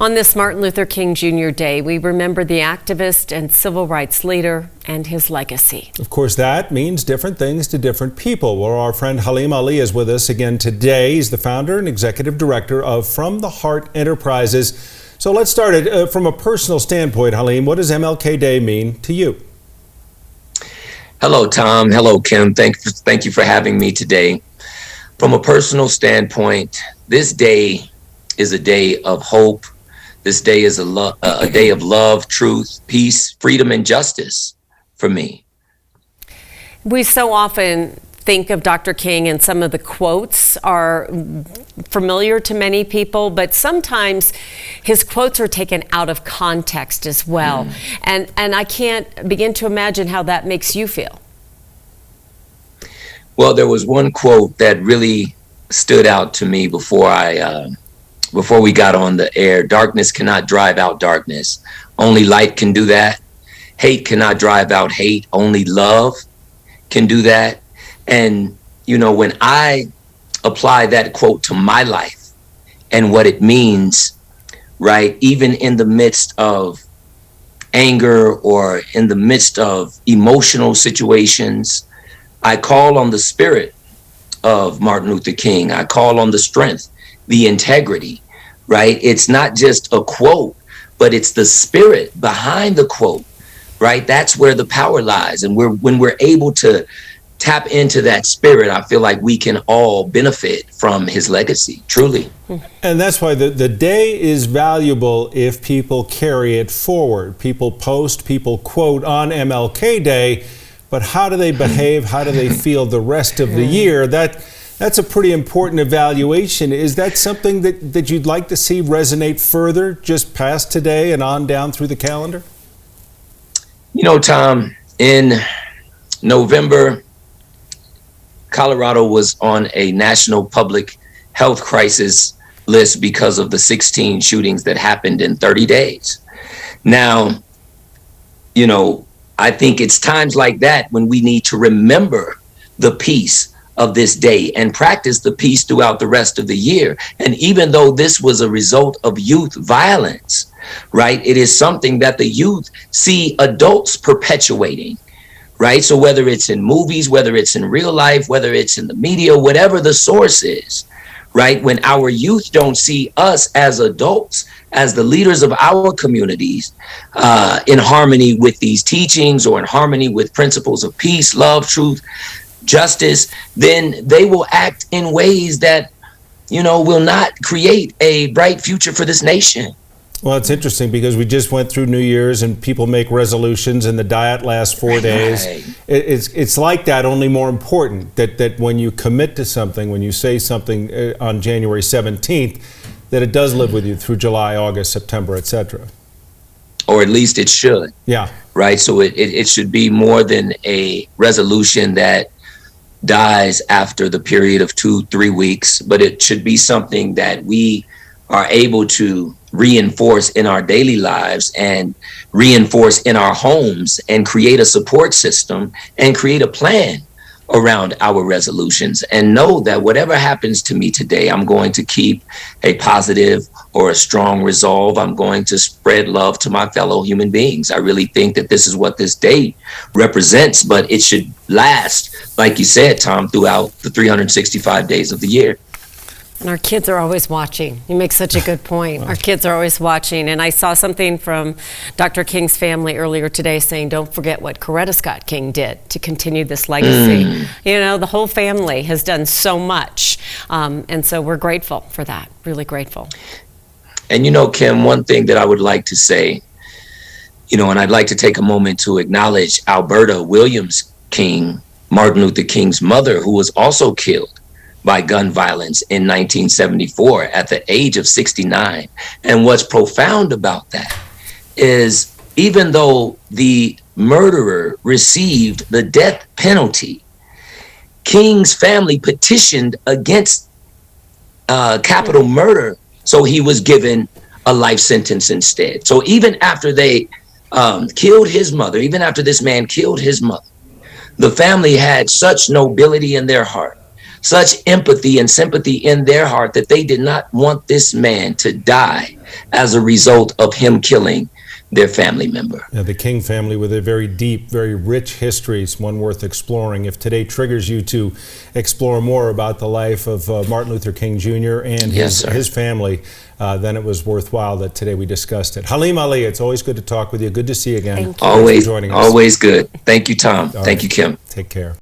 On this Martin Luther King Jr. Day, we remember the activist and civil rights leader and his legacy. Of course, that means different things to different people. Well, our friend Halim Ali is with us again today. He's the founder and executive director of From the Heart Enterprises. So let's start it from a personal standpoint, Halim. What does MLK Day mean to you? Hello, Tom. Hello, Kim. Thank you for having me today. From a personal standpoint, this day is a day of hope. This day is a day of love, truth, peace, freedom, and justice for me. We so often think of Dr. King, and some of the quotes are familiar to many people, but sometimes his quotes are taken out of context as well. And I can't begin to imagine how that makes you feel. Well, there was one quote that really stood out to me before we got on the air. Darkness cannot drive out darkness. Only light can do that. Hate cannot drive out hate. Only love can do that. And, you know, when I apply that quote to my life and what it means, right, even in the midst of anger or in the midst of emotional situations, I call on the spirit of Martin Luther King. I call on the strength, the integrity, right? It's not just a quote, but it's the spirit behind the quote, right? That's where the power lies. And when we're able to tap into that spirit, I feel like we can all benefit from his legacy, truly. And that's why the day is valuable if people carry it forward. People post, people quote on MLK Day, but how do they behave? How do they feel the rest of the year? That's a pretty important evaluation. Is that something that you'd like to see resonate further, just past today and on down through the calendar? You know, Tom, in November, Colorado was on a national public health crisis list because of the 16 shootings that happened in 30 days. Now, you know, I think it's times like that when we need to remember the peace of this day and practice the peace throughout the rest of the year. And even though this was a result of youth violence, right, it is something that the youth see adults perpetuating. Right. So whether it's in movies, whether it's in real life, whether it's in the media, whatever the source is, right, when our youth don't see us as adults, as the leaders of our communities, in harmony with these teachings or in harmony with principles of peace, love, truth, justice, then they will act in ways that, you know, will not create a bright future for this nation. Well, it's interesting because we just went through New Year's and people make resolutions and the diet lasts 4 days. Right. It's like that, only more important, that when you commit to something, when you say something on January 17th, that it does live with you through July, August, September, etc. Or at least it should. Yeah. Right. So it should be more than a resolution that dies after the period of 2-3 weeks, but it should be something that we are able to reinforce in our daily lives and reinforce in our homes and create a support system and create a plan around our resolutions, and know that whatever happens to me today, I'm going to keep a positive or a strong resolve. I'm going to spread love to my fellow human beings. I really think that this is what this day represents, but it should last, like you said, Tom, throughout the 365 days of the year. And our kids are always watching. You make such a good point. Our kids are always watching. And I saw something from Dr. King's family earlier today saying, don't forget what Coretta Scott King did to continue this legacy. You know, the whole family has done so much. And so we're grateful for that, really grateful. And, you know, Kim, one thing that I would like to say, you know, and I'd like to take a moment to acknowledge Alberta Williams King, Martin Luther King's mother, who was also killed by gun violence in 1974 at the age of 69. And what's profound about that is even though the murderer received the death penalty, King's family petitioned against capital murder, so he was given a life sentence instead. So even after they killed his mother, even after this man killed his mother, the family had such nobility in their heart such empathy and sympathy in their heart that they did not want this man to die as a result of him killing their family member. Yeah, the King family with a very deep, very rich history. It's one worth exploring. If today triggers you to explore more about the life of Martin Luther King Jr. and his family, then it was worthwhile that today we discussed it. Halim Ali, it's always good to talk with you. Good to see you again. Thank you. Always, joining us. always good. Thank you, Tom. Thank you, Kim. Take care.